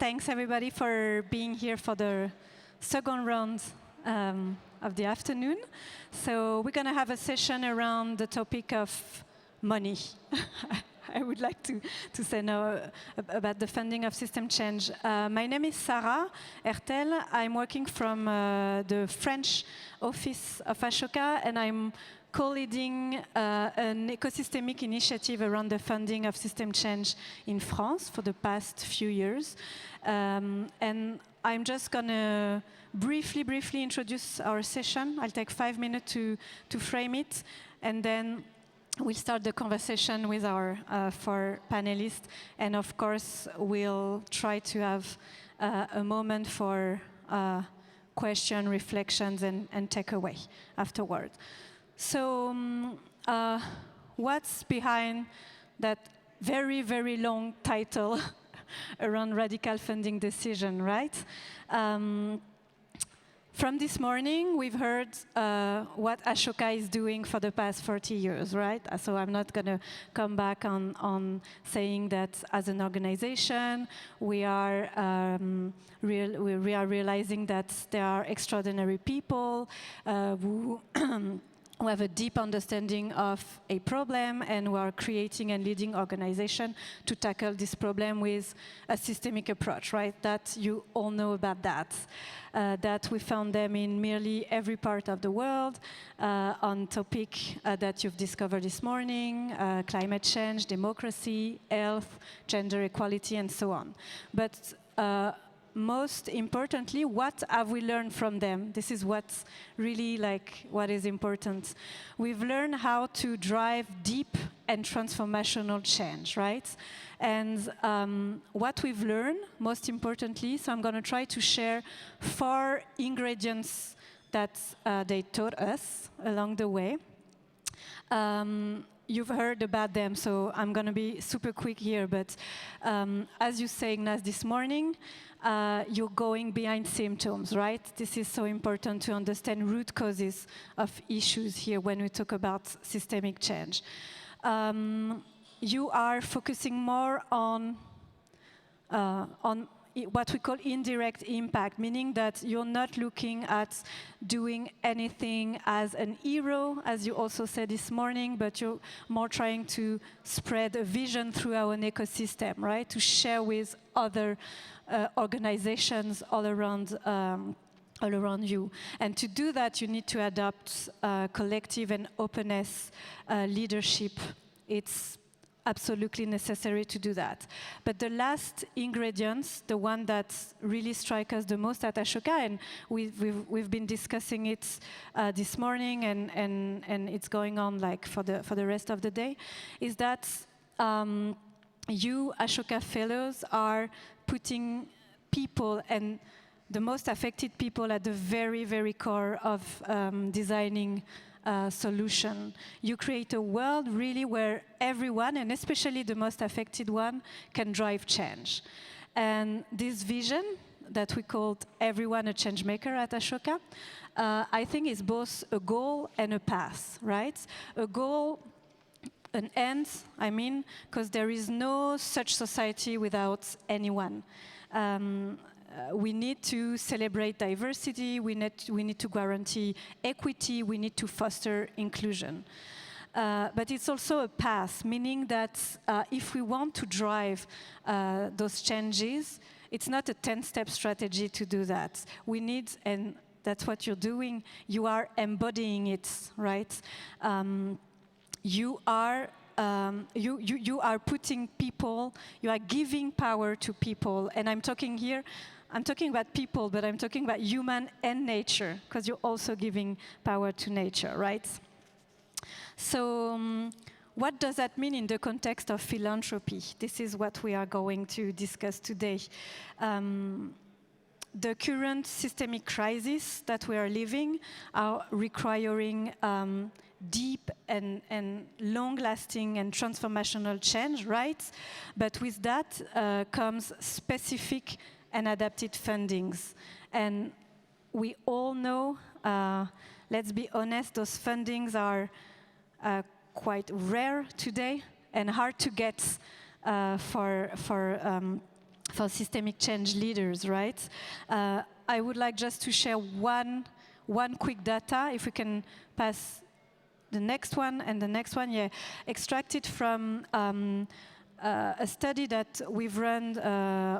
Thanks everybody for being here for the second round of the afternoon. So we're going to have a session around the topic of money. I would like to say now about the funding of system change. My name is Sarah Hertel. I'm working from the French office of Ashoka, and I'm co-leading an ecosystemic initiative around the funding of system change in France for the past few years. And I'm just going to briefly introduce our session. I'll take 5 minutes to frame it, and then we'll start the conversation with our 4 panelists. And of course, we'll try to have a moment for question, reflections, and takeaway afterward. So what's behind that very long title around radical funding decision, right? From this morning, we've heard what Ashoka is doing for the past 40 years, right? So I'm not going to come back on saying that as an organization, we are realizing that there are extraordinary people who who have a deep understanding of a problem, and who are creating and leading organization to tackle this problem with a systemic approach, right? That you all know about that. That we found them in nearly every part of the world on topic that you've discovered this morning, climate change, democracy, health, gender equality, and so on. But most importantly, what have we learned from them? This is what's really what is important. We've learned how to drive deep and transformational change, right? And what we've learned, most importantly, so I'm going to try to share 4 ingredients that they taught us along the way. You've heard about them, so I'm going to be super quick here. But as you say, Ignace, this morning, you're going behind symptoms, right? This is so important to understand root causes of issues here when we talk about systemic change. You are focusing more on what we call indirect impact, meaning that you're not looking at doing anything as an hero, as you also said this morning, but you're more trying to spread a vision through our ecosystem, right? To share with other organizations all around you. And to do that, you need to adopt collective and openness leadership. It's absolutely necessary to do that. But the last ingredients, the one that really strikes us the most at Ashoka, and we've been discussing it this morning, and it's going on for the rest of the day, is that you, Ashoka Fellows, are putting people and the most affected people at the very core of designing solution. You create a world really where everyone, and especially the most affected one, can drive change. And this vision that we called Everyone a Changemaker at Ashoka, I think is both a goal and a path, right? A goal, an end, because there is no such society without anyone. We need to celebrate diversity, we need to guarantee equity, we need to foster inclusion. But it's also a path, meaning that if we want to drive those changes, it's not a 10-step strategy to do that. We need, and that's what you're doing, you are embodying it, right? You are putting people, you are giving power to people, and I'm talking about people, but I'm talking about human and nature, because you're also giving power to nature, right? So what does that mean in the context of philanthropy? This is what we are going to discuss today. The current systemic crisis that we are living are requiring deep and long-lasting and transformational change, right? But with that comes specific and adapted fundings. And we all know, let's be honest, those fundings are quite rare today and hard to get for for systemic change leaders, right? I would like just to share one quick data, if we can pass the next one and the next one, yeah. Extracted from a study that we've run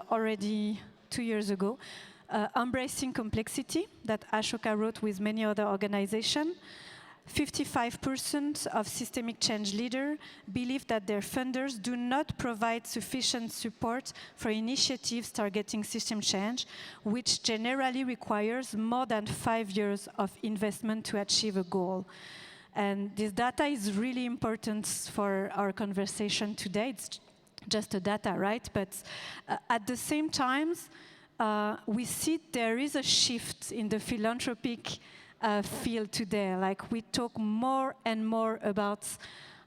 already 2 years ago, Embracing Complexity, that Ashoka wrote with many other organizations. 55% of systemic change leaders believe that their funders do not provide sufficient support for initiatives targeting system change, which generally requires more than 5 years of investment to achieve a goal. And this data is really important for our conversation today. It's just a data, right? But at the same time, we see there is a shift in the philanthropic field today. Like, we talk more and more about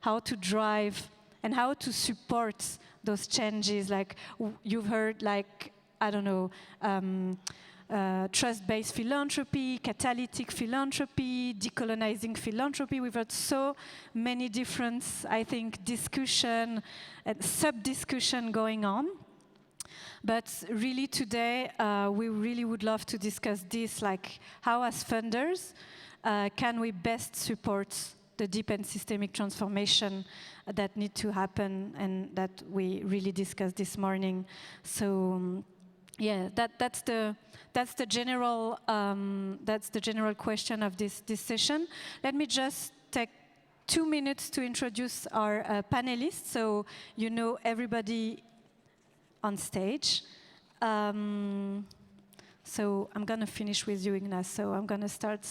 how to drive and how to support those changes. Like, you've heard, like, I don't know, trust-based philanthropy, catalytic philanthropy, decolonizing philanthropy. We've heard so many different, I think, discussion and sub-discussion going on. But really today, we really would love to discuss this, like how as funders can we best support the deep and systemic transformation that need to happen and that we really discussed this morning. So yeah, that's the general question of this session. Let me just take 2 minutes to introduce our panelists, so you know everybody on stage. So I'm going to finish with you, Ignace. So I'm going to start,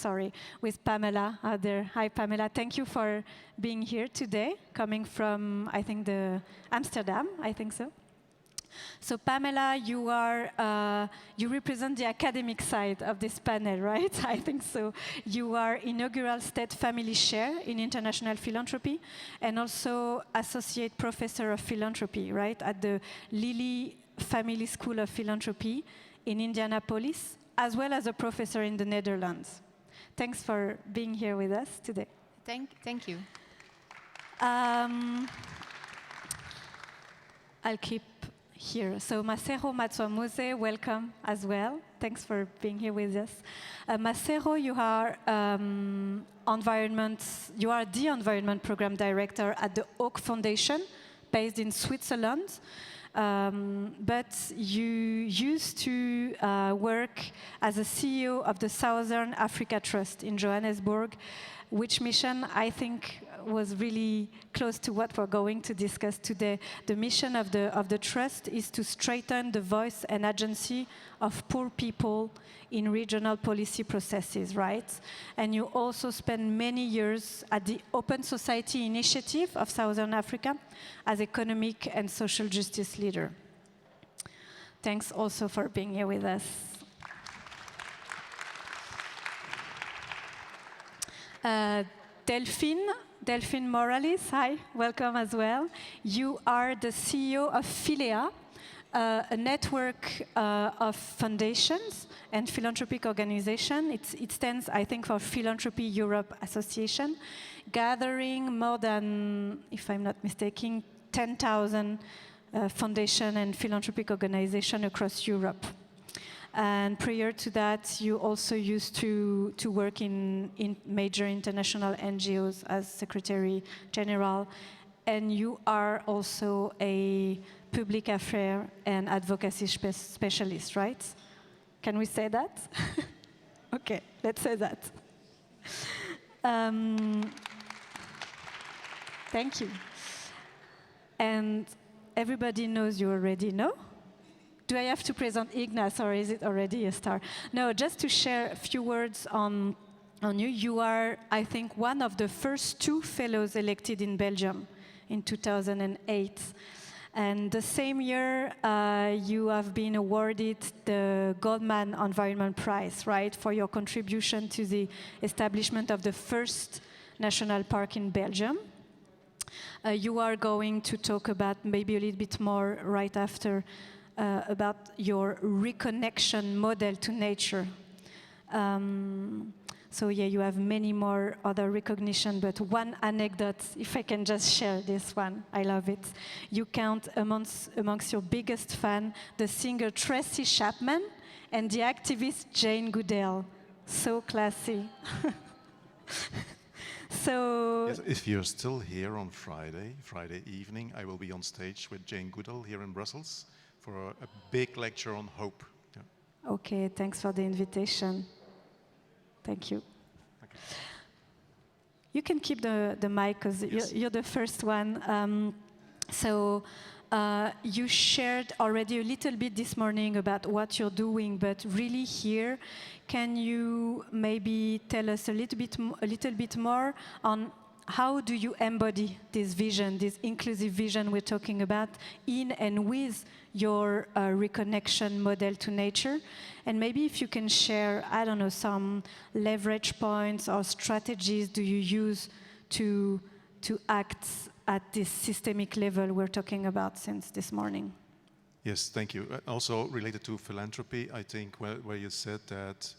with Pamala out there. Hi, Pamala. Thank you for being here today, coming from, I think, Amsterdam, I think so. So Pamala, you represent the academic side of this panel, right? I think so. You are inaugural Stead Family Chair in International Philanthropy and also Associate Professor of Philanthropy, right, at the Lilly Family School of Philanthropy in Indianapolis, as well as a professor in the Netherlands. Thanks for being here with us today. Thank you. I'll keep here. So Masego, Madzwamuse, welcome as well. Thanks for being here with us. Masego, you are the Environment Program Director at the Oak Foundation, based in Switzerland. But you used to work as a CEO of the Southern Africa Trust in Johannesburg, which mission I think was really close to what we're going to discuss today. The mission of the trust is to strengthen the voice and agency of poor people in regional policy processes, right? And you also spent many years at the Open Society Initiative of Southern Africa as economic and social justice leader. Thanks also for being here with us. Delphine Moralis, hi, welcome as well. You are the CEO of Philea, a network of foundations and philanthropic organizations. It stands, I think, for Philanthropy Europe Association, gathering more than, if I'm not mistaken, 10,000 foundation and philanthropic organizations across Europe. And prior to that, you also used to work in major international NGOs as Secretary General, and you are also a public affairs and advocacy specialist, right? Can we say that? Okay, let's say that. Thank you. And everybody knows you already know. Do I have to present Ignace, or is it already a star? No, just to share a few words on you. You are, I think, one of the first 2 fellows elected in Belgium in 2008. And the same year, you have been awarded the Goldman Environment Prize, right, for your contribution to the establishment of the first national park in Belgium. You are going to talk about maybe a little bit more right after about your reconnection model to nature. So yeah, you have many more other recognition, but one anecdote, if I can just share this one, I love it. You count amongst your biggest fan the singer Tracy Chapman and the activist Jane Goodale. So classy. So yes, if you're still here on Friday evening, I will be on stage with Jane Goodall here in Brussels for a big lecture on hope. Yeah. Okay, thanks for the invitation. Thank you. Okay. You can keep the mic because Yes. you're the first one. You shared already a little bit this morning about what you're doing, but really here, can you maybe tell us a little bit more on how do you embody this vision, this inclusive vision we're talking about, in and with your reconnection model to nature? And maybe if you can share, I don't know, some leverage points or strategies do you use to act at this systemic level we're talking about since this morning? Yes, thank you. Also related to philanthropy, I think where you said that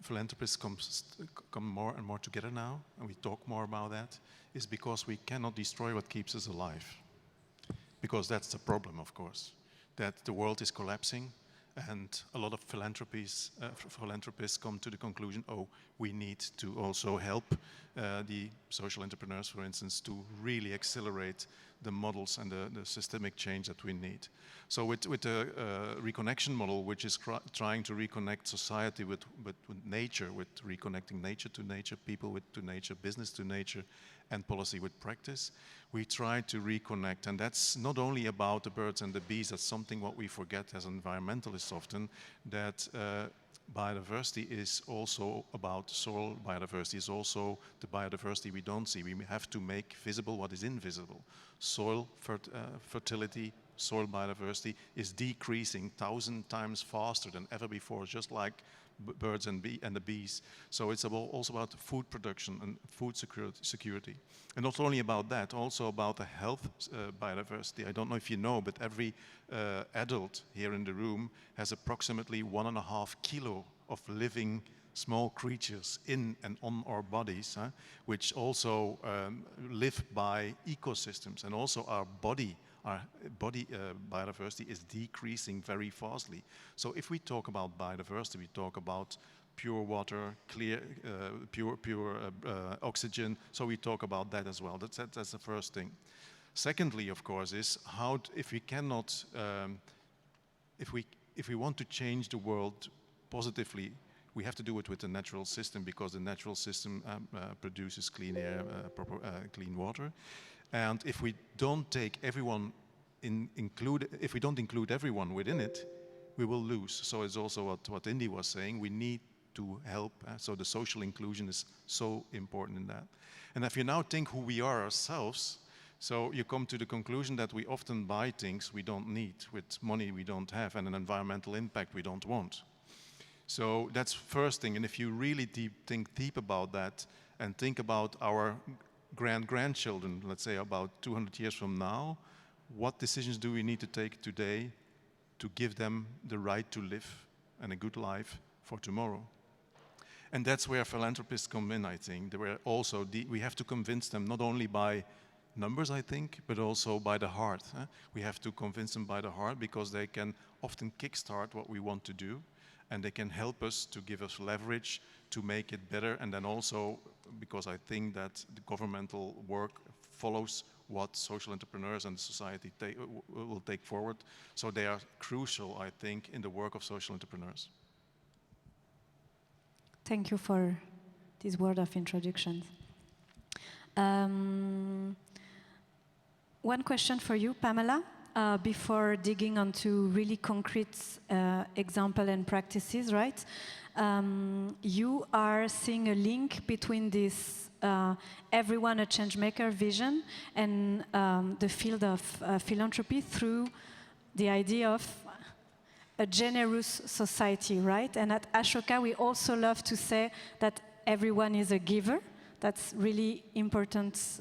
philanthropists come more and more together now, and we talk more about that, is because we cannot destroy what keeps us alive. Because that's the problem, of course, that the world is collapsing, and a lot of philanthropists come to the conclusion, oh, we need to also help the social entrepreneurs, for instance, to really accelerate the models and the systemic change that we need. So with the reconnection model, which is trying to reconnect society with nature, with reconnecting nature to nature, people to nature, business to nature, and policy with practice, we try to reconnect. And that's not only about the birds and the bees, that's something what we forget as environmentalists often, that biodiversity is also about soil biodiversity, is also the biodiversity we don't see. We have to make visible what is invisible. Soil fertility, soil biodiversity is decreasing 1,000 times faster than ever before, just like birds and the bees. So it's also about food production and food security. And not only about that, also about the health biodiversity. I don't know if you know, but every adult here in the room has approximately 1.5 kilo of living small creatures in and on our bodies, which also live by ecosystems, and also our body biodiversity is decreasing very fastly. So if we talk about biodiversity, we talk about pure water, clear, pure oxygen. So we talk about that as well. That's the first thing. Secondly, of course, is how if we cannot, if we want to change the world positively, we have to do it with the natural system, because the natural system produces clean air, clean water. And if we don't take everyone if we don't include everyone within it, we will lose. So it's also what Indy was saying. We need to help. So the social inclusion is so important in that. And if you now think who we are ourselves, so you come to the conclusion that we often buy things we don't need with money we don't have and an environmental impact we don't want. So that's first thing. And if you really think deep about that and think about our grandchildren, let's say about 200 years from now, what decisions do we need to take today to give them the right to live and a good life for tomorrow? And that's where philanthropists come in, I think. We have to convince them not only by numbers, I think, but also by the heart. We have to convince them by the heart, because they can often kickstart what we want to do, and they can help us to give us leverage to make it better. And then also, because I think that the governmental work follows what social entrepreneurs and society will take forward. So they are crucial, I think, in the work of social entrepreneurs. Thank you for this word of introduction. One question for you, Pamala, before digging onto really concrete example and practices, right? You are seeing a link between this everyone a changemaker vision and the field of philanthropy through the idea of a generous society, right? And at Ashoka, we also love to say that everyone is a giver. That's really important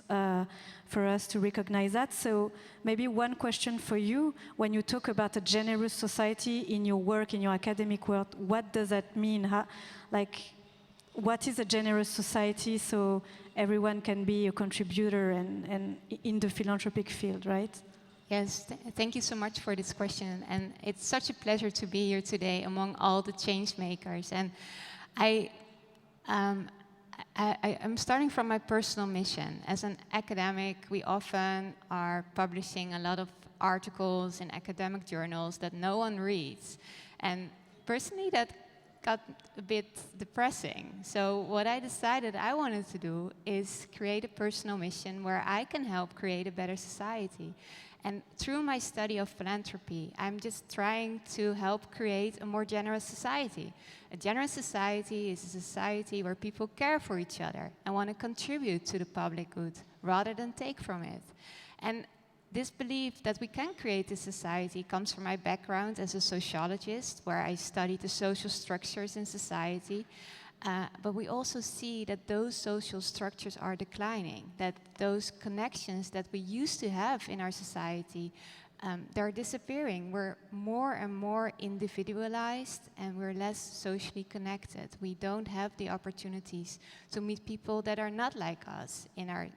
for us to recognize that. So maybe one question for you, when you talk about a generous society in your work, in your academic work, what does that mean? what is a generous society, so everyone can be a contributor and in the philanthropic field, right? Yes, thank you so much for this question. And it's such a pleasure to be here today among all the change makers. And I'm starting from my personal mission. As an academic, we often are publishing a lot of articles in academic journals that no one reads. And personally, that got a bit depressing. So what I decided I wanted to do is create a personal mission where I can help create a better society. And through my study of philanthropy, I'm just trying to help create a more generous society. A generous society is a society where people care for each other and want to contribute to the public good rather than take from it. And this belief that we can create this society comes from my background as a sociologist, where I studied the social structures in society. But we also see that those social structures are declining, that those connections that we used to have in our society, they're disappearing. We're more and more individualized and we're less socially connected. We don't have the opportunities to meet people that are not like us in our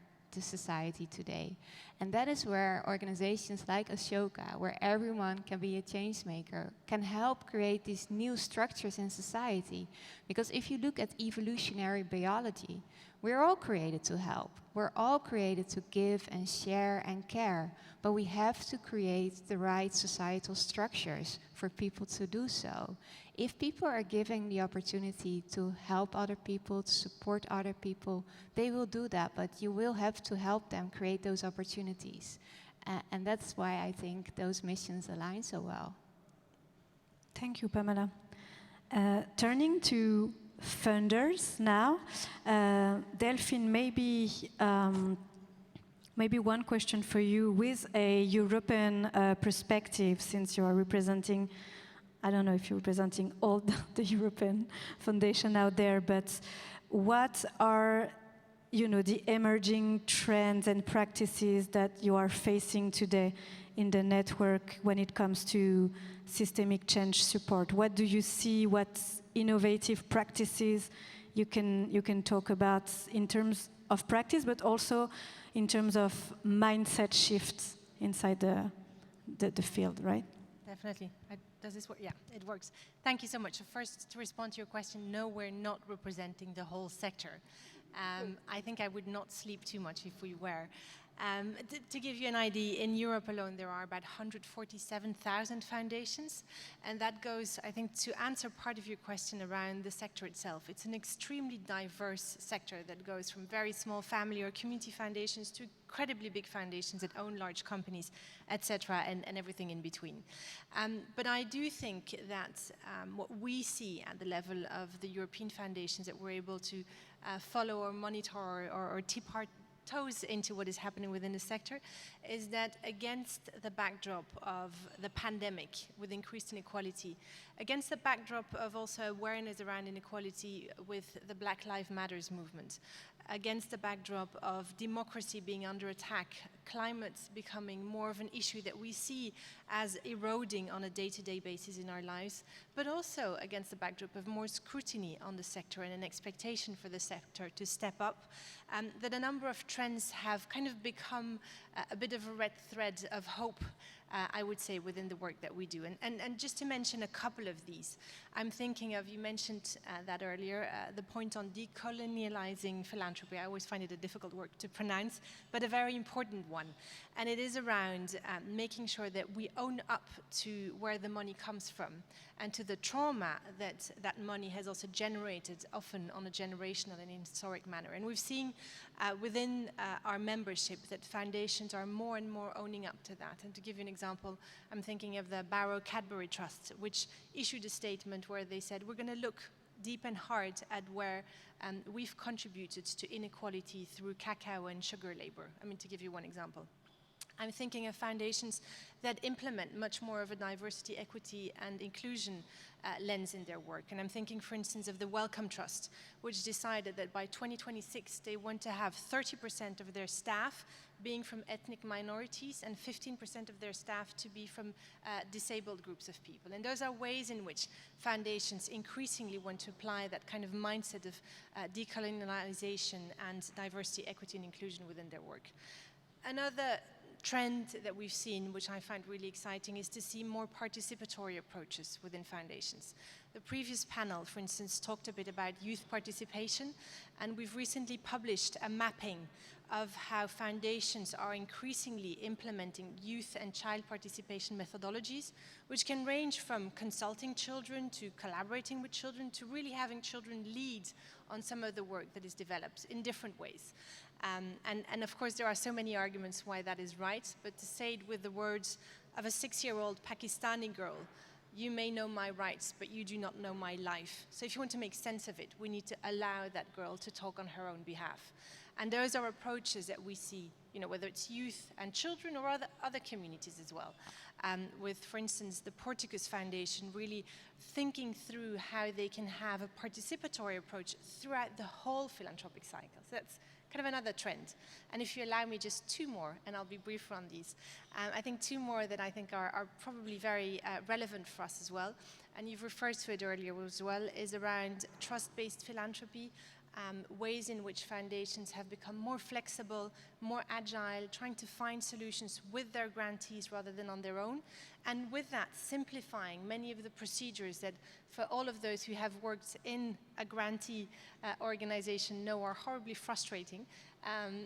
society today. And that is where organizations like Ashoka, where everyone can be a change maker, can help create these new structures in society. Because if you look at evolutionary biology, we're all created to help. We're all created to give and share and care. But we have to create the right societal structures for people to do so. If people are given the opportunity to help other people, to support other people, they will do that, but you will have to help them create those opportunities. And that's why I think those missions align so well. Thank you, Pamala. Turning to funders now, Delphine, maybe one question for you with a European perspective, since you are representing, I don't know if you're representing all the European foundation out there, but what are, the emerging trends and practices that you are facing today in the network when it comes to systemic change support? What do you see? What innovative practices you can talk about in terms of practice, but also in terms of mindset shifts inside the field, right? Definitely. Does this work? Yeah, it works. Thank you so much. So first, to respond to your question, no, we're not representing the whole sector. I think I would not sleep too much if we were. To give you an idea, in Europe alone, there are about 147,000 foundations. And that goes, I think, to answer part of your question around the sector itself. It's an extremely diverse sector that goes from very small family or community foundations to incredibly big foundations that own large companies, etc., and everything in between. But I do think that what we see at the level of the European foundations that we're able to follow or monitor or tip our toes into what is happening within the sector is that against the backdrop of the pandemic with increased inequality, against the backdrop of also awareness around inequality with the Black Lives Matters movement, against the backdrop of democracy being under attack, climate becoming more of an issue that we see as eroding on a day-to-day basis in our lives, but also against the backdrop of more scrutiny on the sector and an expectation for the sector to step up, that a number of trends have kind of become a bit of a red thread of hope, I would say, within the work that we do. And just to mention a couple of these, I'm thinking of, you mentioned that earlier, the point on decolonializing philanthropy. I always find it a difficult word to pronounce, but a very important one. And it is around making sure that we own up to where the money comes from and to the trauma that that money has also generated, often on a generational and historic manner. And we've seen within our membership that foundations are more and more owning up to that. And to give you an example, I'm thinking of the Barrow Cadbury Trust, which issued a statement where they said, we're going to look deep and hard at where we've contributed to inequality through cacao and sugar labor. I mean, to give you one example. I'm thinking of foundations that implement much more of a diversity, equity, and inclusion lens in their work. And I'm thinking, for instance, of the Wellcome Trust, which decided that by 2026, they want to have 30% of their staff being from ethnic minorities and 15% of their staff to be from disabled groups of people. And those are ways in which foundations increasingly want to apply that kind of mindset of decolonialization and diversity, equity, and inclusion within their work. Another trend that we've seen, which I find really exciting, is to see more participatory approaches within foundations. The previous panel, for instance, talked a bit about youth participation, and we've recently published a mapping of how foundations are increasingly implementing youth and child participation methodologies, which can range from consulting children to collaborating with children to really having children lead on some of the work that is developed in different ways. And of course, there are so many arguments why that is right, but to say it with the words of a 6-year-old Pakistani girl, you may know my rights, but you do not know my life. So if you want to make sense of it, we need to allow that girl to talk on her own behalf. And those are approaches that we see, you know, whether it's youth and children or other communities as well. With, for instance, the Portuguese Foundation really thinking through how they can have a participatory approach throughout the whole philanthropic cycle. So that's kind of another trend. And if you allow me just 2 more, and I'll be brief on these, I think 2 more that I think are probably very relevant for us as well, and you've referred to it earlier as well, is around trust-based philanthropy, ways in which foundations have become more flexible, more agile, trying to find solutions with their grantees rather than on their own, and with that simplifying many of the procedures that for all of those who have worked in a grantee organization know are horribly frustrating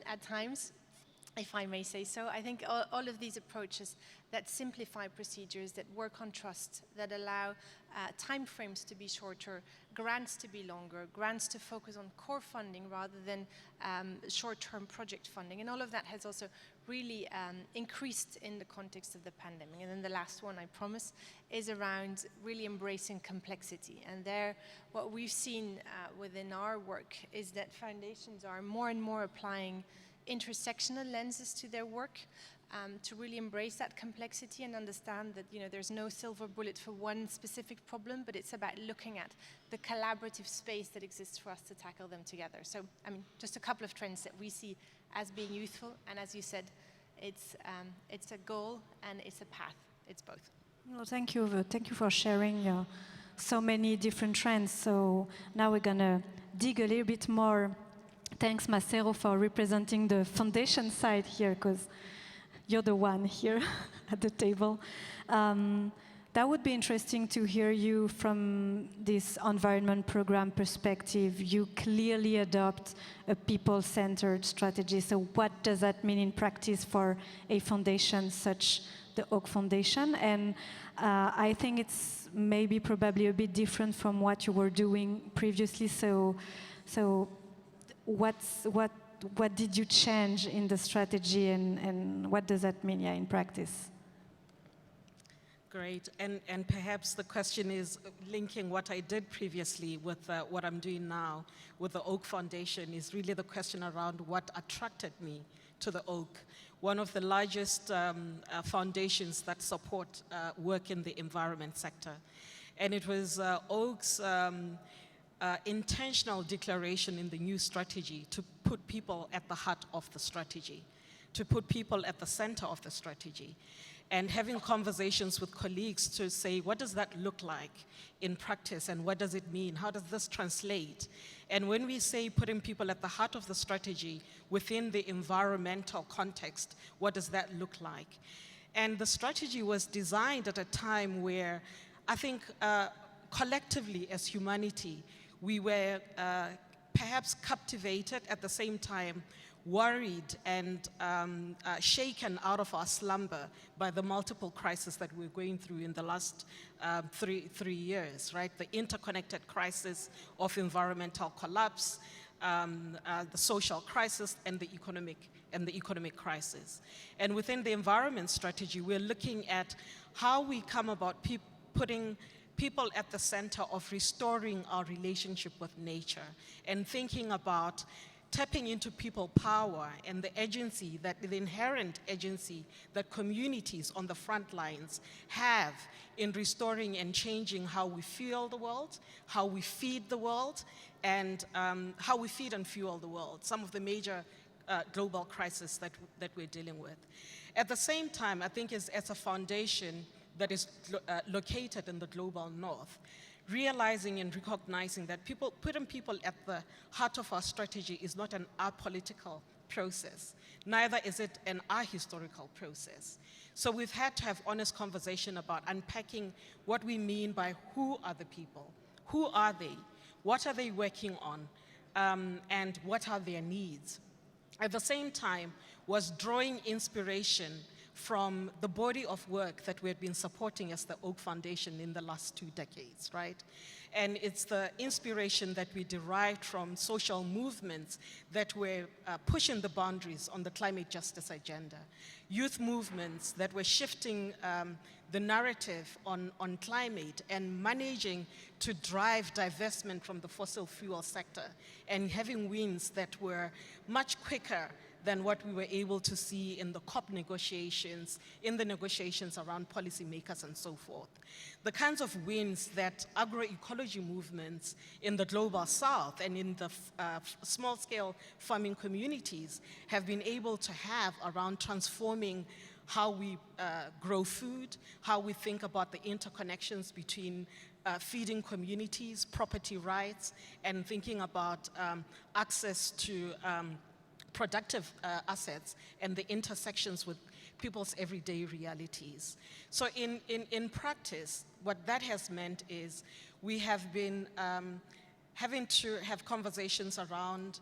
at times, if I may say so. I think all of these approaches that simplify procedures, that work on trust, that allow timeframes to be shorter, grants to be longer, grants to focus on core funding rather than short-term project funding. And all of that has also really increased in the context of the pandemic. And then the last one, I promise, is around really embracing complexity. And there, what we've seen within our work is that foundations are more and more applying intersectional lenses to their work, to really embrace that complexity and understand that, you know, there's no silver bullet for one specific problem, but it's about looking at the collaborative space that exists for us to tackle them together. So, I mean, just a couple of trends that we see as being youthful, and as you said, it's a goal and it's a path. It's both. Well, thank you for sharing so many different trends. So now we're gonna dig a little bit more. Thanks, Masego, for representing the foundation side here, because you're the one here at the table. That would be interesting to hear you from this environment program perspective. You clearly adopt a people-centered strategy. So what does that mean in practice for a foundation such the Oak Foundation? And I think it's maybe probably a bit different from what you were doing previously. So what did you change in the strategy, and what does that mean, in practice? Great, and perhaps the question is linking what I did previously with what I'm doing now with the Oak Foundation is really the question around what attracted me to the Oak, one of the largest foundations that support work in the environment sector. And it was Oak's intentional declaration in the new strategy to put people at the heart of the strategy, to put people at the center of the strategy, and having conversations with colleagues to say, what does that look like in practice, and what does it mean? How does this translate? And when we say putting people at the heart of the strategy within the environmental context, what does that look like? And the strategy was designed at a time where I think collectively as humanity, we were perhaps captivated, at the same time worried and shaken out of our slumber by the multiple crises that we're going through in the last three years, right? The interconnected crisis of environmental collapse, the social crisis, and the economic crisis. And within the environment strategy, we're looking at how we come about putting people at the center of restoring our relationship with nature and thinking about tapping into people power and the agency, the inherent agency that communities on the front lines have in restoring and changing how we feel the world, how we feed the world, and how we feed and fuel the world. Some of the major global crisis that we're dealing with. At the same time, I think as a foundation that is located in the global north, realizing and recognizing that putting people at the heart of our strategy is not an apolitical process. Neither is it an ahistorical process. So we've had to have honest conversation about unpacking what we mean by who are the people, who are they, what are they working on, and what are their needs. At the same time, was drawing inspiration from the body of work that we had been supporting as the Oak Foundation in the last 2 decades, right? And it's the inspiration that we derived from social movements that were pushing the boundaries on the climate justice agenda. Youth movements that were shifting the narrative on climate and managing to drive divestment from the fossil fuel sector and having wins that were much quicker than what we were able to see in the COP negotiations, in the negotiations around policymakers and so forth. The kinds of wins that agroecology movements in the global south and in the small-scale farming communities have been able to have around transforming how we grow food, how we think about the interconnections between feeding communities, property rights, and thinking about access to productive assets and the intersections with people's everyday realities. So in practice, what that has meant is we have been having to have conversations around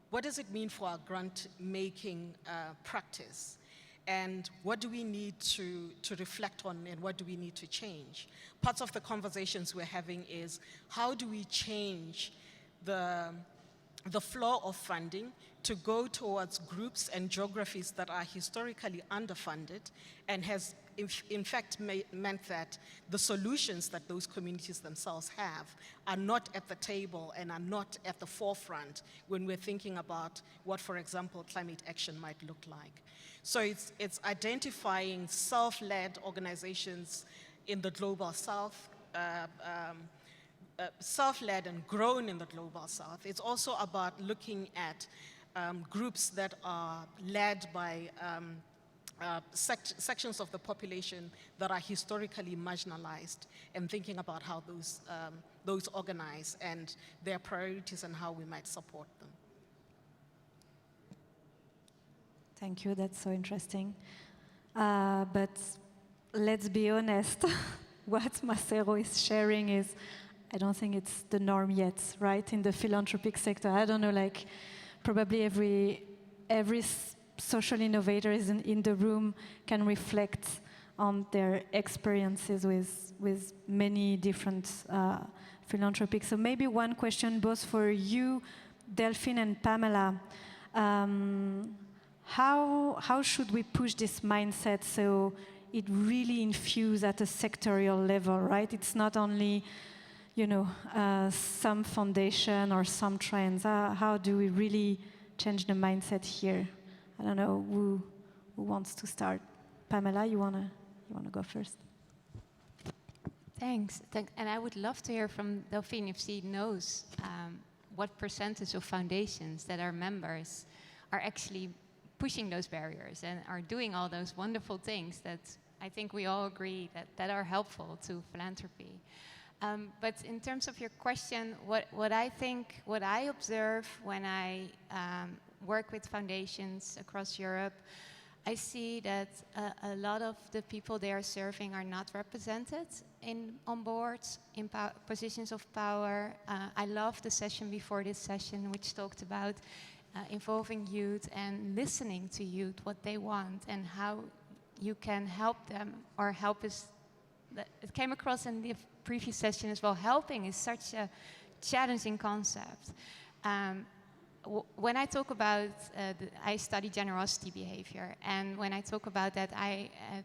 what does it mean for our grant-making practice? And what do we need to reflect on, and what do we need to change? Parts of the conversations we're having is how do we change the flow of funding to go towards groups and geographies that are historically underfunded and has in fact meant that the solutions that those communities themselves have are not at the table and are not at the forefront when we're thinking about what, for example, climate action might look like. So it's identifying self-led organizations in the global south, self-led and grown in the global south. It's also about looking at groups that are led by sections of the population that are historically marginalized and thinking about how those organize and their priorities and how we might support them. Thank you, that's so interesting. But let's be honest, what Masego is sharing is, I don't think it's the norm yet, right? In the philanthropic sector, I don't know, like probably every social innovator in the room can reflect on their experiences with many different philanthropic. So maybe one question both for you, Delphine and Pamala. How should we push this mindset so it really infuses at a sectorial level, right? It's not only, you know, some foundation or some trends. How do we really change the mindset here? I don't know who wants to start. Pamala, you wanna go first? Thanks. And I would love to hear from Delphine if she knows what percentage of foundations that are members are actually pushing those barriers and are doing all those wonderful things that I think we all agree that are helpful to philanthropy. But in terms of your question, what I observe when I work with foundations across Europe, I see that a lot of the people they are serving are not represented on boards, in positions of power. I love the session before this session, which talked about involving youth and listening to youth, what they want, and how you can help them, or help is, it came across in the previous session as well, helping is such a challenging concept. When I talk about, I study generosity behavior, and when I talk about that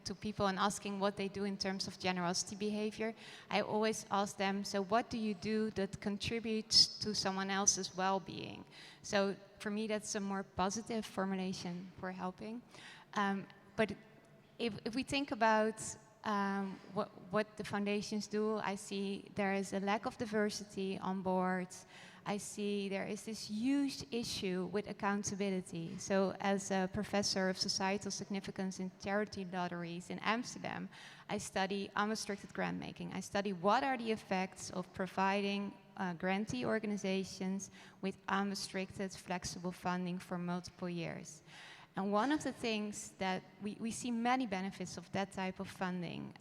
to people and asking what they do in terms of generosity behavior, I always ask them, so what do you do that contributes to someone else's well-being? So for me, that's a more positive formulation for helping. But if we think about what the foundations do, I see there is a lack of diversity on boards. I see there is this huge issue with accountability. So as a professor of societal significance in charity lotteries in Amsterdam, I study unrestricted grant making. I study what are the effects of providing grantee organizations with unrestricted flexible funding for multiple years. And one of the things that we see many benefits of that type of funding.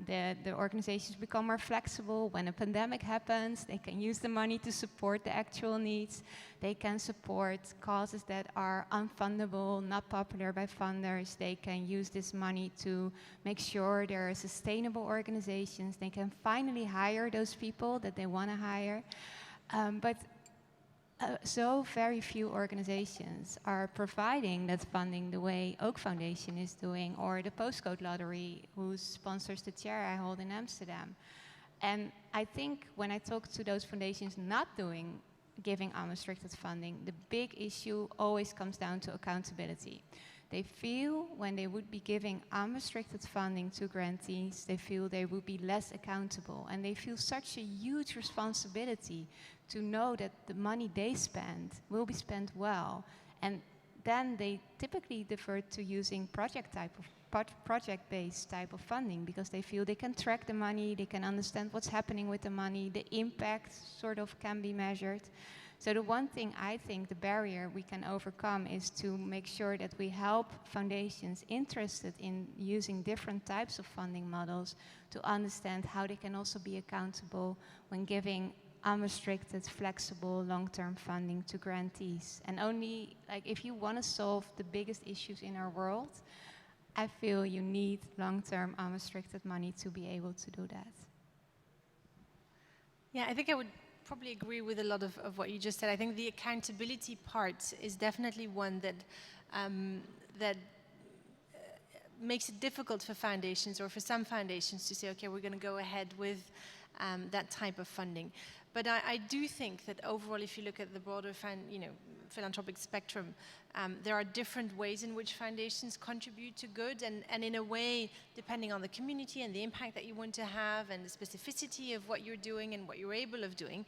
The organizations become more flexible. When a pandemic happens, they can use the money to support the actual needs. They can support causes that are unfundable, not popular by funders. They can use this money to make sure there are sustainable organizations. They can finally hire those people that they want to hire. So very few organizations are providing that funding the way Oak Foundation is doing, or the Postcode Lottery, who sponsors the chair I hold in Amsterdam. And I think when I talk to those foundations not giving unrestricted funding, the big issue always comes down to accountability. They feel when they would be giving unrestricted funding to grantees, they feel they would be less accountable. And they feel such a huge responsibility to know that the money they spend will be spent well. And then they typically defer to using project-based type of funding, because they feel they can track the money, they can understand what's happening with the money, the impact sort of can be measured. So the one thing I think the barrier we can overcome is to make sure that we help foundations interested in using different types of funding models to understand how they can also be accountable when giving unrestricted, flexible, long-term funding to grantees. And only, like, if you want to solve the biggest issues in our world, I feel you need long-term, unrestricted money to be able to do that. Yeah, I think I would probably agree with a lot of what you just said. I think the accountability part is definitely one that makes it difficult for foundations, or for some foundations, to say, okay, we're going to go ahead with that type of funding. But I do think that overall, if you look at the broader philanthropic spectrum, there are different ways in which foundations contribute to good, and in a way, depending on the community and the impact that you want to have and the specificity of what you're doing and what you're able of doing,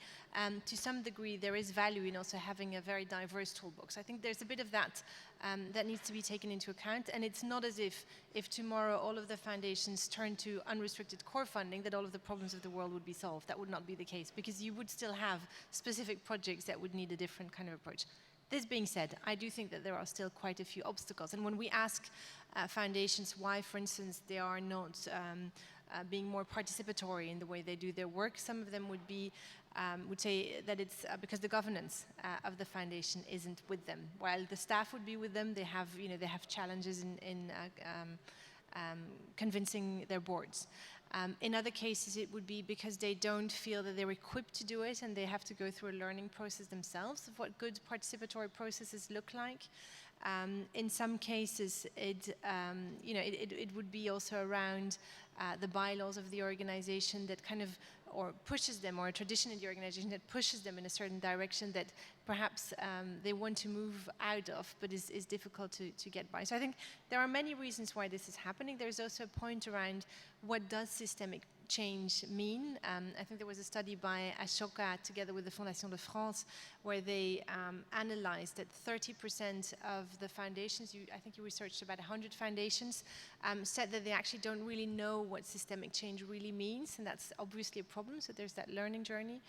to some degree there is value in also having a very diverse toolbox. I think there's a bit of that that needs to be taken into account, and it's not as if tomorrow all of the foundations turn to unrestricted core funding that all of the problems of the world would be solved. That would not be the case, because you would still have specific projects that would need a different kind of approach. This being said, I do think that there are still quite a few obstacles. And when we ask foundations why, for instance, they are not being more participatory in the way they do their work, some of them would say that it's because the governance of the foundation isn't with them. While the staff would be with them, they have challenges in convincing their boards. In other cases, it would be because they don't feel that they're equipped to do it, and they have to go through a learning process themselves of what good participatory processes look like. In some cases, it would be also around the bylaws of the organization that kind of, or pushes them, or a tradition in the organization that pushes them in a certain direction that perhaps they want to move out of, but is difficult to get by. So I think there are many reasons why this is happening. There's also a point around what does systemic change mean. I think there was a study by Ashoka together with the Fondation de France where they analyzed that 30% of the foundations, I think you researched about 100 foundations, said that they actually don't really know what systemic change really means, and that's obviously a problem. So there's that learning journey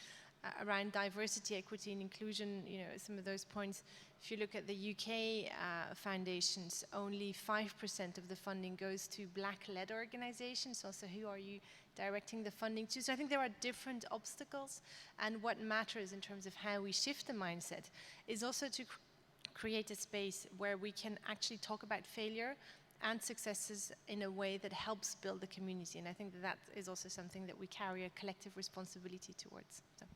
around diversity, equity, and inclusion. Some of those points. If you look at the UK foundations, only 5% of the funding goes to Black-led organizations. Also, who are you directing the funding to? So I think there are different obstacles, and what matters in terms of how we shift the mindset is also to create a space where we can actually talk about failure and successes in a way that helps build the community. And I think that is also something that we carry a collective responsibility towards. So.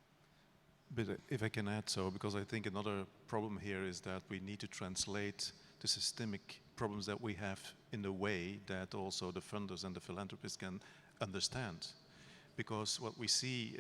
But if I can add so, because I think another problem here is that we need to translate the systemic problems that we have in a way that also the funders and the philanthropists can understand. Because what we see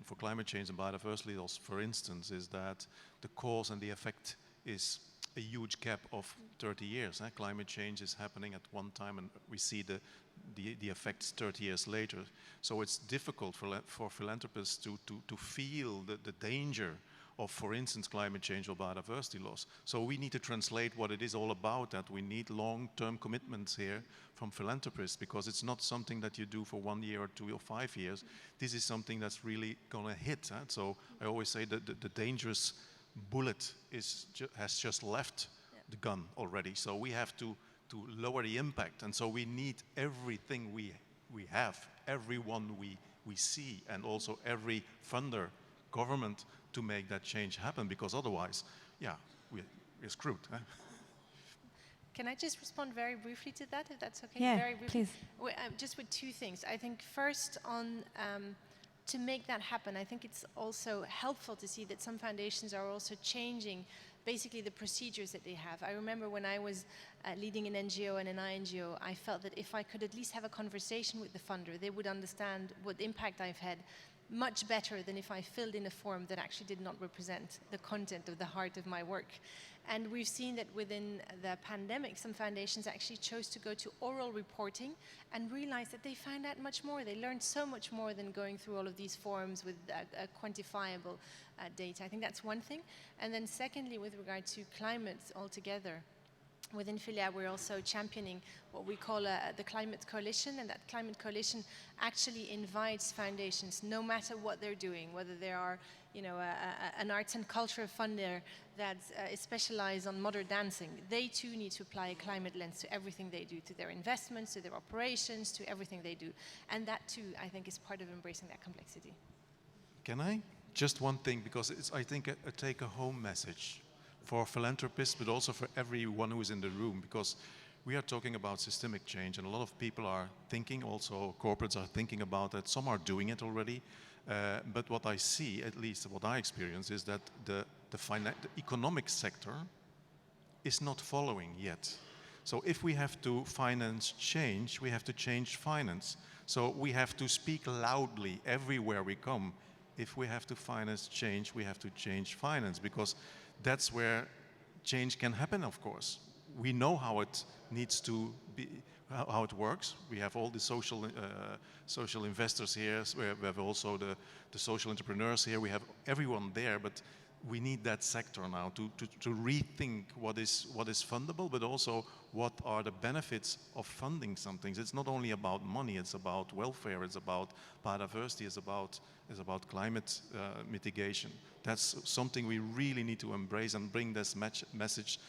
for climate change and biodiversity loss, for instance, is that the cause and the effect is a huge gap of 30 years. Climate change is happening at one time, and we see the effects 30 years later. So it's difficult for philanthropists to feel the danger of, for instance, climate change or biodiversity loss. So we need to translate what it is all about, that we need long-term commitments here from philanthropists, because it's not something that you do for 1 year or 2 or 5 years. This is something that's really going to hit. So I always say that the dangerous bullet has just left the gun already. So we have to lower the impact. And so we need everything we have, everyone we see, and also every funder, government, to make that change happen, because otherwise, yeah, we're screwed. Huh? Can I just respond very briefly to that, if that's okay? Yeah, very briefly. please. Just with 2 things. I think first on, to make that happen, I think it's also helpful to see that some foundations are also changing basically the procedures that they have. I remember when I was leading an NGO and an INGO, I felt that if I could at least have a conversation with the funder, they would understand what impact I've had much better than if I filled in a form that actually did not represent the content of the heart of my work. And we've seen that within the pandemic, some foundations actually chose to go to oral reporting and realized that they found out much more. They learned so much more than going through all of these forms with quantifiable data. I think that's one thing. And then secondly, with regard to climate altogether, within Philea, we're also championing what we call the Climate Coalition, and that Climate Coalition actually invites foundations, no matter what they're doing, whether they are, you know, an arts and culture funder that is specialized on modern dancing. They too need to apply a climate lens to everything they do, to their investments, to their operations, to everything they do. And that too, I think, is part of embracing that complexity. Can I? Just one thing, because it's, I think, a take-home message for philanthropists, but also for everyone who is in the room, because we are talking about systemic change, and a lot of people are thinking, also corporates are thinking about that. Some are doing it already, but what I see, at least what I experience, is that the economic sector is not following yet. So if we have to finance change, we have to change finance. So we have to speak loudly everywhere we come. If we have to finance change, we have to change finance, because that's where change can happen, of course. We know how it needs to be, how it works. We have all the social investors here. We have also the social entrepreneurs here. We have everyone there, but we need that sector now to rethink what is fundable, but also what are the benefits of funding some things. It's not only about money, it's about welfare, it's about biodiversity, it's about climate mitigation. That's something we really need to embrace and bring this message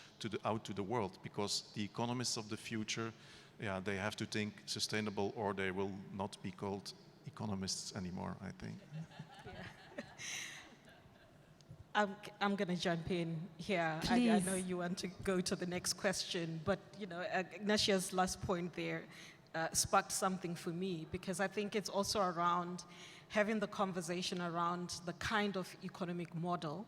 out to the world, because the economists of the future, yeah, they have to think sustainable, or they will not be called economists anymore, I think. I'm going to jump in here. I know you want to go to the next question, but you know, Ignace's last point there sparked something for me, because I think it's also around having the conversation around the kind of economic model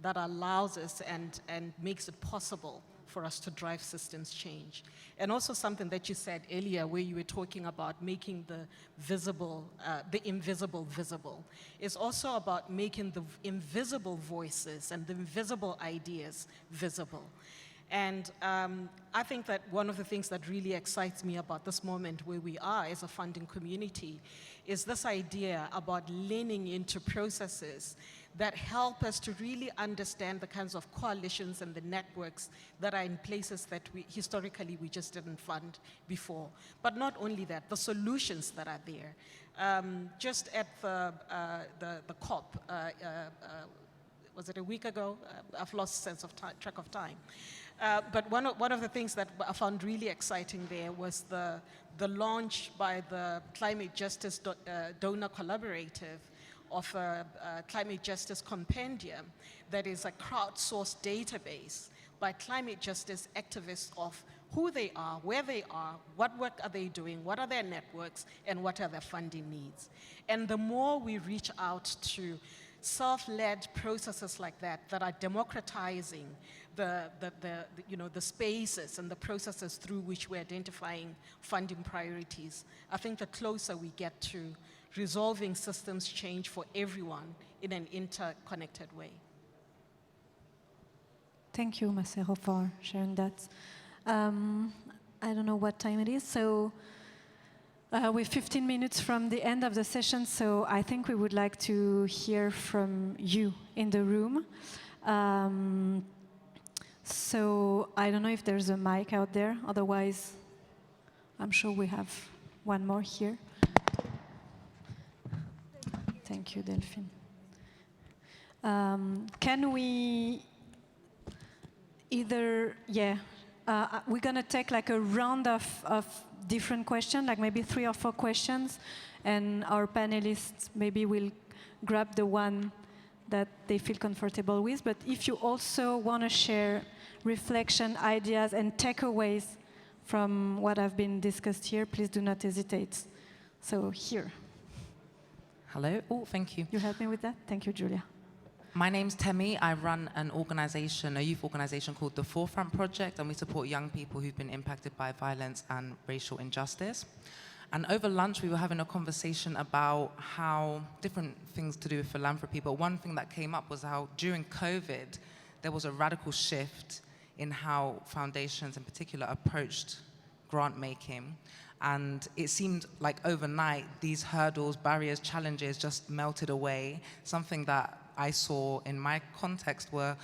that allows us and makes it possible for us to drive systems change. And also something that you said earlier, where you were talking about making the visible, the invisible visible. It's also about making the invisible voices and the invisible ideas visible. And I think that one of the things that really excites me about this moment where we are as a funding community is this idea about leaning into processes that help us to really understand the kinds of coalitions and the networks that are in places that historically we just didn't fund before. But not only that, the solutions that are there. Just at the COP, was it a week ago? I've lost sense of track of time. But one of the things that I found really exciting there was the launch by the Climate Justice Donor Collaborative of a climate justice compendium that is a crowdsourced database by climate justice activists of who they are, where they are, what work are they doing, what are their networks, and what are their funding needs. And the more we reach out to self-led processes like that are democratizing the spaces and the processes through which we're identifying funding priorities, I think the closer we get to resolving systems change for everyone in an interconnected way. Thank you, Masego, for sharing that. I don't know what time it is, so We're 15 minutes from the end of the session, so I think we would like to hear from you in the room. So I don't know if there's a mic out there, otherwise I'm sure we have one more here. Thank you, Delphine. Can we either, we're gonna take like a round of different questions, like maybe 3 or 4 questions, and our panelists maybe will grab the one that they feel comfortable with. But if you also want to share reflection, ideas, and takeaways from what have been discussed here, please do not hesitate. So here. Hello. Oh, thank you. You help me with that? Thank you, Julia. My name's Temi. I run an organization, a youth organization called the Forefront Project, and we support young people who've been impacted by violence and racial injustice. And over lunch, we were having a conversation about how different things to do with philanthropy, but one thing that came up was how during COVID, there was a radical shift in how foundations in particular approached grant making. And it seemed like overnight, these hurdles, barriers, challenges just melted away. Something that I saw in my context were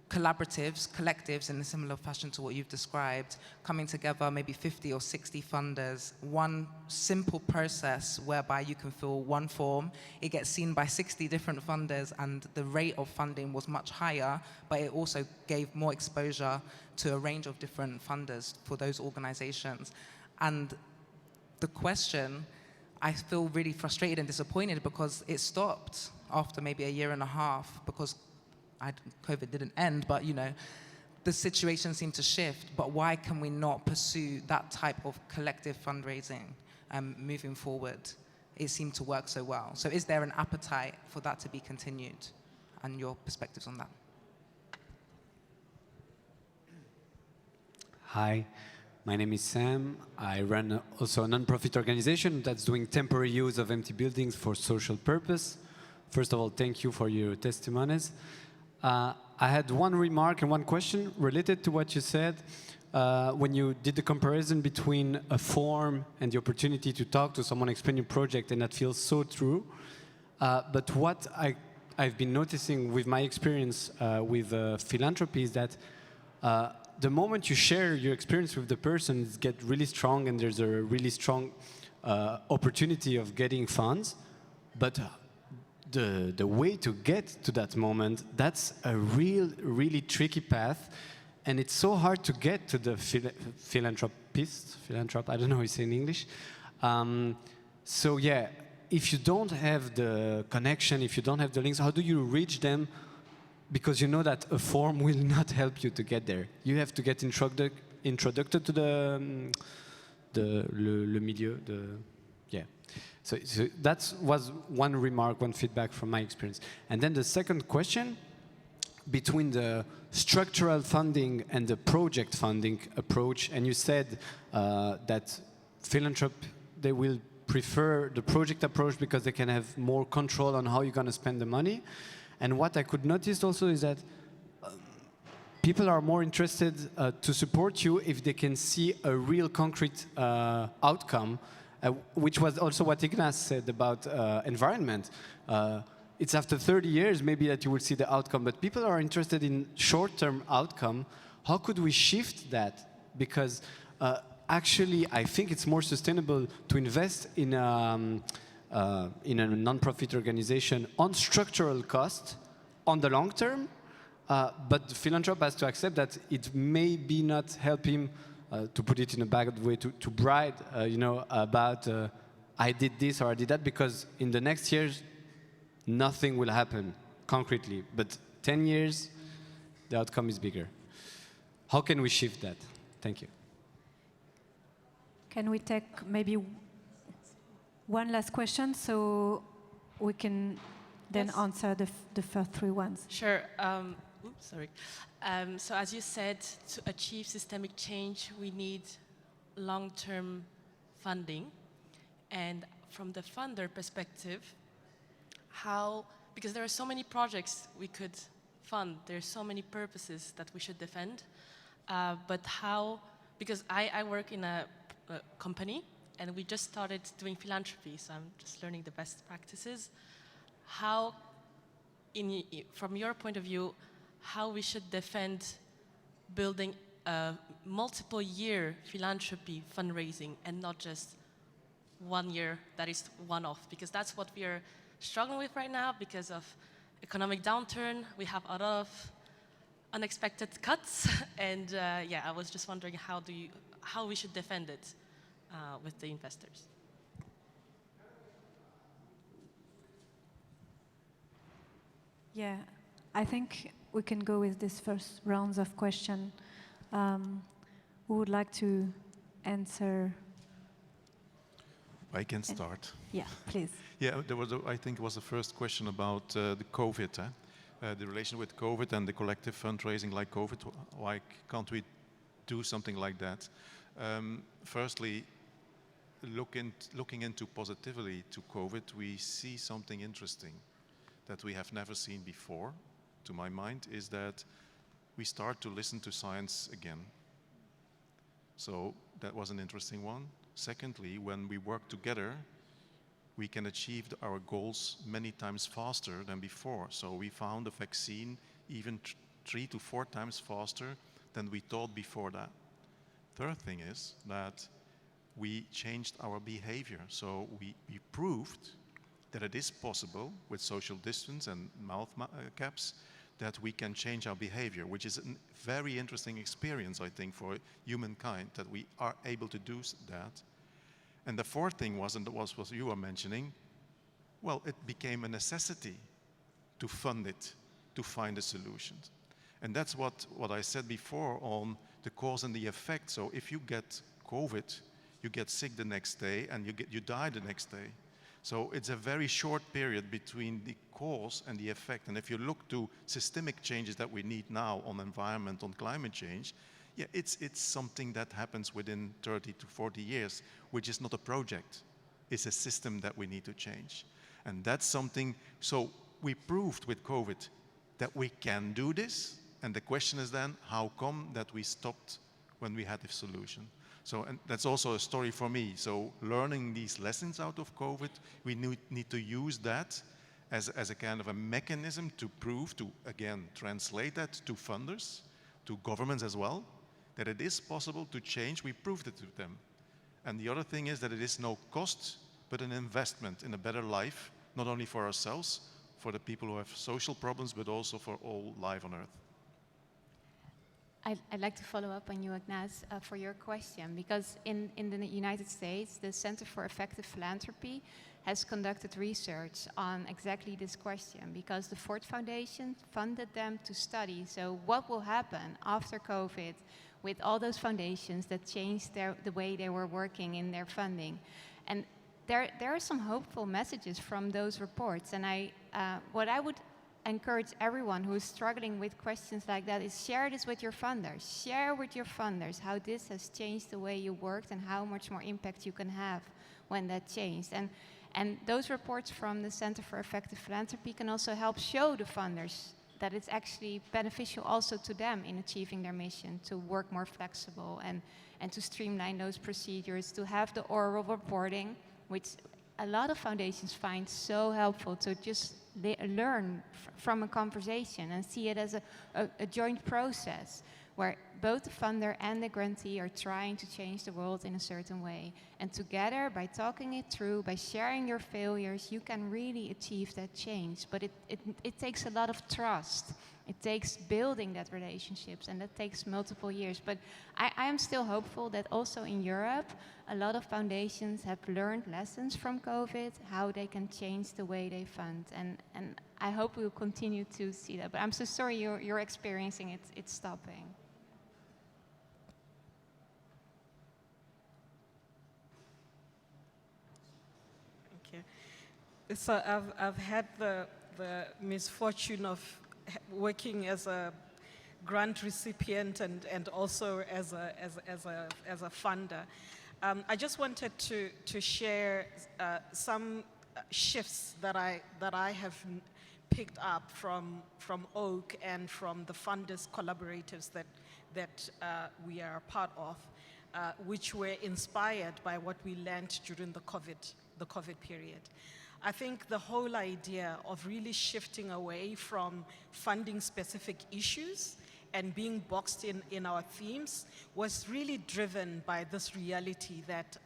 collaboratives, collectives in a similar fashion to what you've described, coming together, maybe 50 or 60 funders, one simple process whereby you can fill one form, it gets seen by 60 different funders, and the rate of funding was much higher, but it also gave more exposure to a range of different funders for those organizations. And the question, I feel really frustrated and disappointed because it stopped after maybe a year and a half because COVID didn't end, but the situation seemed to shift. But why can we not pursue that type of collective fundraising moving forward? It seemed to work so well. So is there an appetite for that to be continued? And your perspectives on that? Hi, my name is Sam. I run also a non-profit organization that's doing temporary use of empty buildings for social purpose. First of all, thank you for your testimonies. I had one remark and one question related to what you said when you did the comparison between a form and the opportunity to talk to someone, explain your project, and that feels so true. But what I've been noticing with my experience with philanthropy is that the moment you share your experience with the person, it gets really strong, and there's a really strong opportunity of getting funds. But the way to get to that moment, that's a really tricky path, and it's so hard to get to the philanthrop, I don't know how you say in English. So yeah, if you don't have the connection, if you don't have the links, how do you reach them? Because you know that a form will not help you to get there. You have to get introduced to le milieu, yeah. So that was one remark, one feedback from my experience. And then the second question, between the structural funding and the project funding approach, and you said that philanthropy, they will prefer the project approach because they can have more control on how you're going to spend the money. And what I could notice also is that people are more interested to support you if they can see a real concrete outcome, which was also what Ignace said about environment. It's after 30 years maybe that you will see the outcome, but people are interested in short-term outcome. How could we shift that? Because actually, I think it's more sustainable to invest in a non-profit organization on structural cost on the long term, but the philanthropist has to accept that it may be not help him, to put it in a bad way, to brag, about I did this or I did that, because in the next years, nothing will happen concretely. But 10 years, the outcome is bigger. How can we shift that? Thank you. Can we take maybe one last question so we can then answer the first 3 ones? Sure. Oops, sorry. So as you said, to achieve systemic change, we need long-term funding. And from the funder perspective, because there are so many projects we could fund, there are so many purposes that we should defend, but how, because I work in a company, and we just started doing philanthropy, so I'm just learning the best practices. How, from your point of view, how we should defend building a multiple-year philanthropy fundraising and not just 1 year that is one-off, because that's what we are struggling with right now because of economic downturn. We have a lot of unexpected cuts, and yeah, I was just wondering how we should defend it with the investors. Yeah, I think we can go with this first rounds of question. Who would like to answer? I can start. Yeah, please. Yeah, there was, I think it was the first question about the COVID, the relation with COVID and the collective fundraising like COVID. Why can't we do something like that? Firstly, looking into positively to COVID, we see something interesting that we have never seen before, to my mind, is that we start to listen to science again. So that was an interesting one. Secondly, when we work together, we can achieve our goals many times faster than before. So we found a vaccine even 3 to 4 times faster than we thought before that. Third thing is that we changed our behavior. So we proved that it is possible with social distance and mouth caps that we can change our behavior, which is a very interesting experience, I think, for humankind, that we are able to do that. And the fourth thing was, and that was what you were mentioning, well, it became a necessity to fund it, to find a solution. And that's what I said before on the cause and the effect. So if you get COVID, you get sick the next day and you die the next day. So it's a very short period between the cause and the effect. And if you look to systemic changes that we need now on environment, on climate change, yeah, it's something that happens within 30 to 40 years, which is not a project. It's a system that we need to change. And that's something, so we proved with COVID that we can do this. And the question is then, how come that we stopped when we had the solution? So, and that's also a story for me. So learning these lessons out of COVID, we need to use that as a kind of a mechanism to prove, to again, translate that to funders, to governments as well, that it is possible to change. We proved it to them. And the other thing is that it is no cost, but an investment in a better life, not only for ourselves, for the people who have social problems, but also for all life on Earth. I'd like to follow up on you, Ignace, for your question, because in the United States, the Center for Effective Philanthropy has conducted research on exactly this question, because the Ford Foundation funded them to study, so what will happen after COVID with all those foundations that changed the way they were working in their funding. And there are some hopeful messages from those reports, and what I would encourage everyone who is struggling with questions like that is share this with your funders. Share with your funders how this has changed the way you worked and how much more impact you can have when that changed. And those reports from the Center for Effective Philanthropy can also help show the funders that it's actually beneficial also to them in achieving their mission, to work more flexible and to streamline those procedures, to have the oral reporting, which a lot of foundations find so helpful to just learn from a conversation and see it as a joint process where both the funder and the grantee are trying to change the world in a certain way. And together, by talking it through, by sharing your failures, you can really achieve that change. But it takes a lot of trust. It takes building that relationships, and that takes multiple years. But I am still hopeful that also in Europe, a lot of foundations have learned lessons from COVID, how they can change the way they fund. And I hope we'll continue to see that. But I'm so sorry you're experiencing it's stopping. Okay. So I've had the misfortune of working as a grant recipient and also as a funder. I just wanted to share some shifts that I have picked up from Oak and from the funders collaboratives that we are part of. which were inspired by what we learned during the COVID period. I think the whole idea of really shifting away from funding specific issues and being boxed in our themes was really driven by this reality that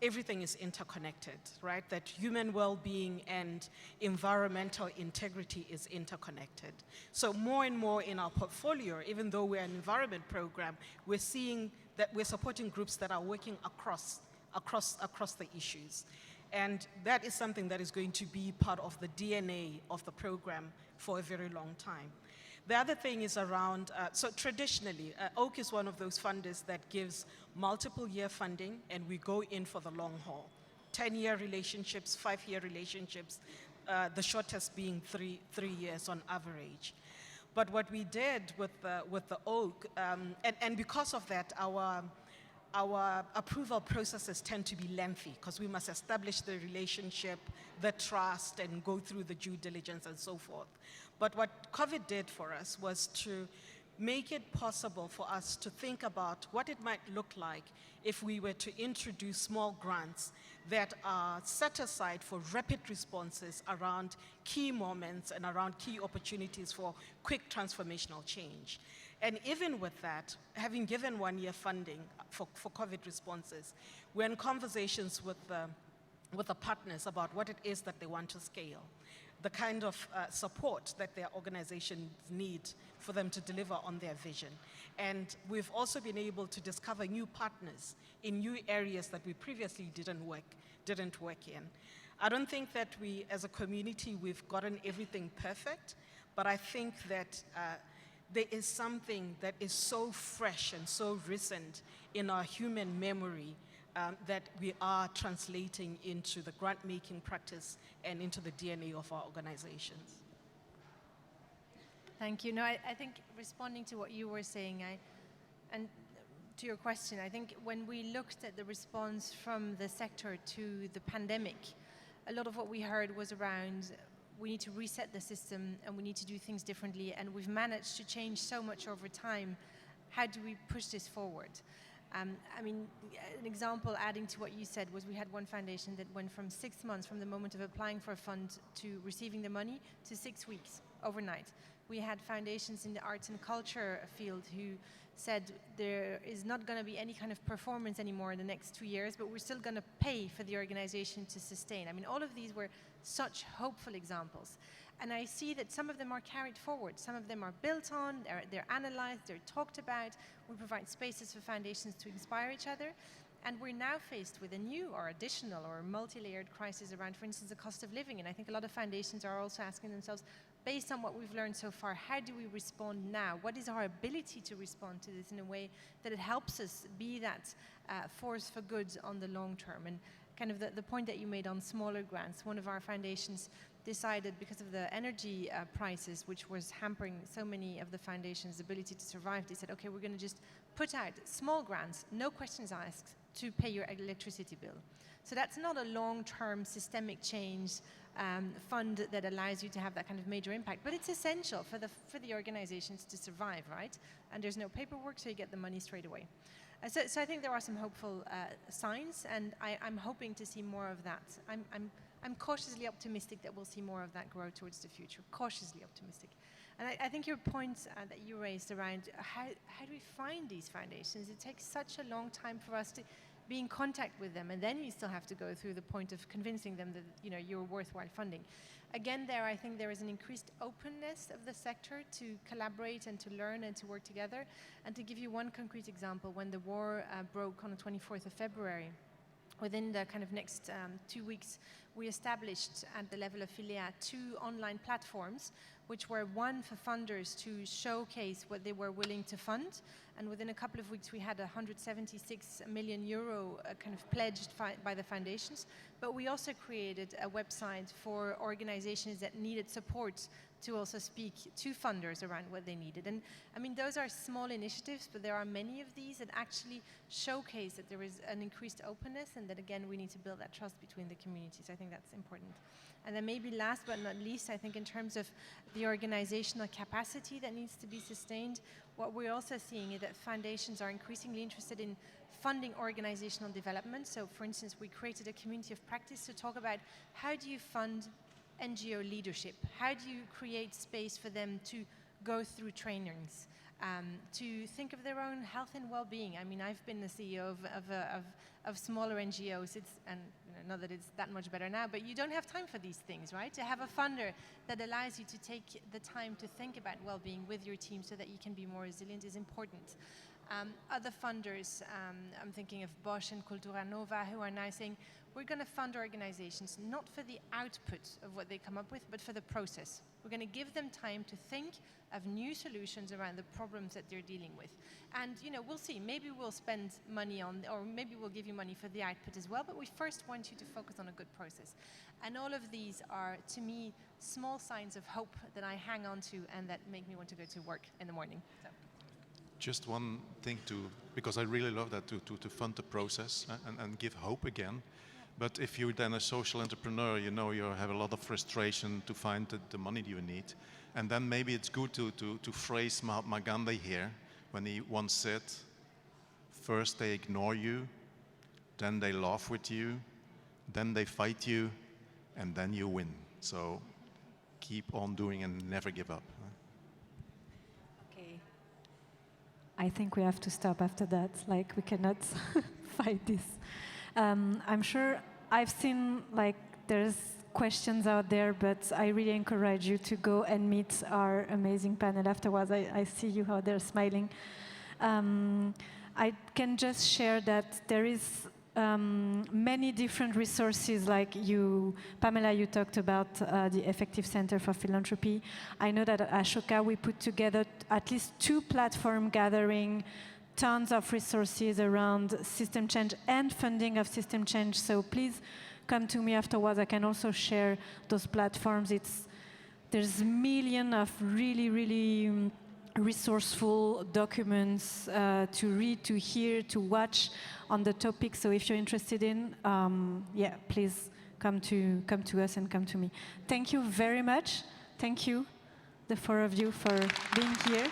everything is interconnected, right? That human well-being and environmental integrity is interconnected. So more and more in our portfolio, even though we're an environment program, we're seeing that we're supporting groups that are working across the issues. And that is something that is going to be part of the DNA of the program for a very long time. The other thing is around, so traditionally, Oak is one of those funders that gives multiple year funding, and we go in for the long haul. 10-year relationships, 5-year relationships, the shortest being three years on average. But what we did with the Oak, and because of that, our approval processes tend to be lengthy because we must establish the relationship, the trust, and go through the due diligence and so forth. But what COVID did for us was to make it possible for us to think about what it might look like if we were to introduce small grants that are set aside for rapid responses around key moments and around key opportunities for quick transformational change. And even with that, having given 1-year funding for COVID responses, we're in conversations with the partners about what it is that they want to scale, the kind of support that their organizations need for them to deliver on their vision. And we've also been able to discover new partners in new areas that we previously didn't work in. I don't think that we, as a community, we've gotten everything perfect, but I think that there is something that is so fresh and so recent in our human memory that we are translating into the grant-making practice and into the DNA of our organizations. Thank you. No, I think responding to what you were saying, and to your question, I think when we looked at the response from the sector to the pandemic, a lot of what we heard was around we need to reset the system and we need to do things differently, and we've managed to change so much over time. How do we push this forward? I mean, an example adding to what you said was we had one foundation that went from 6 months from the moment of applying for a fund to receiving the money to 6 weeks overnight. We had foundations in the arts and culture field who said there is not going to be any kind of performance anymore in the next 2 years, but we're still going to pay for the organization to sustain. I mean, all of these were such hopeful examples. And I see that some of them are carried forward. Some of them are built on, they're analyzed, they're talked about. We provide spaces for foundations to inspire each other. And we're now faced with a new or additional or multi-layered crisis around, for instance, the cost of living. And I think a lot of foundations are also asking themselves, based on what we've learned so far, how do we respond now? What is our ability to respond to this in a way that it helps us be that force for good on the long term? And kind of the point that you made on smaller grants, one of our foundations decided, because of the energy prices, which was hampering so many of the foundations' ability to survive, they said, okay, we're going to just put out small grants, no questions asked, to pay your electricity bill. So that's not a long-term systemic change fund that allows you to have that kind of major impact, but it's essential for the organizations to survive, right? And there's no paperwork, so you get the money straight away. So I think there are some hopeful signs, and I'm hoping to see more of that. I'm cautiously optimistic that we'll see more of that grow towards the future. Cautiously optimistic. And I think your point that you raised around how do we find these foundations? It takes such a long time for us to be in contact with them, and then you still have to go through the point of convincing them that you're worthwhile funding. Again, I think there is an increased openness of the sector to collaborate and to learn and to work together. And to give you one concrete example, when the war broke on the 24th of February, within the kind of next 2 weeks, we established at the level of Philea 2 online platforms, which were one for funders to showcase what they were willing to fund. And within a couple of weeks, we had 176 million euro kind of pledged by the foundations. But we also created a website for organizations that needed support to also speak to funders around what they needed. And I mean, those are small initiatives, but there are many of these that actually showcase that there is an increased openness, and that again, we need to build that trust between the communities. I think that's important. And then maybe last but not least, I think in terms of the organizational capacity that needs to be sustained, what we're also seeing is that foundations are increasingly interested in funding organizational development. So for instance, we created a community of practice to talk about how do you fund NGO leadership? How do you create space for them to go through trainings, to think of their own health and well-being? I mean, I've been the CEO of smaller NGOs, and not that it's that much better now, but you don't have time for these things, right? To have a funder that allows you to take the time to think about well-being with your team so that you can be more resilient is important. Other funders, I'm thinking of Bosch and Cultura Nova, who are now saying, we're going to fund organizations not for the output of what they come up with, but for the process. We're going to give them time to think of new solutions around the problems that they're dealing with. And we'll see, maybe we'll spend money on, or maybe we'll give you money for the output as well, but we first want you to focus on a good process. And all of these are, to me, small signs of hope that I hang on to and that make me want to go to work in the morning. So. Just one thing because I really love that, to fund the process and give hope again. But if you're then a social entrepreneur, you have a lot of frustration to find the money you need. And then maybe it's good to phrase Mahatma Gandhi here, when he once said, first they ignore you, then they laugh with you, then they fight you, and then you win. So keep on doing and never give up. Okay. I think we have to stop after that. Like, we cannot fight this. I'm sure I've seen, there's questions out there, but I really encourage you to go and meet our amazing panel afterwards. I see you out there smiling. I can just share that there is many different resources, like Pamela, you talked about the Effective Center for Philanthropy. I know that at Ashoka we put together at least 2 platforms gathering tons of resources around system change and funding of system change. So please come to me afterwards. I can also share those platforms. There's millions of really, really resourceful documents to read, to hear, to watch on the topic. So if you're interested in, please come to us and come to me. Thank you very much. Thank you, the 4 of you, for being here.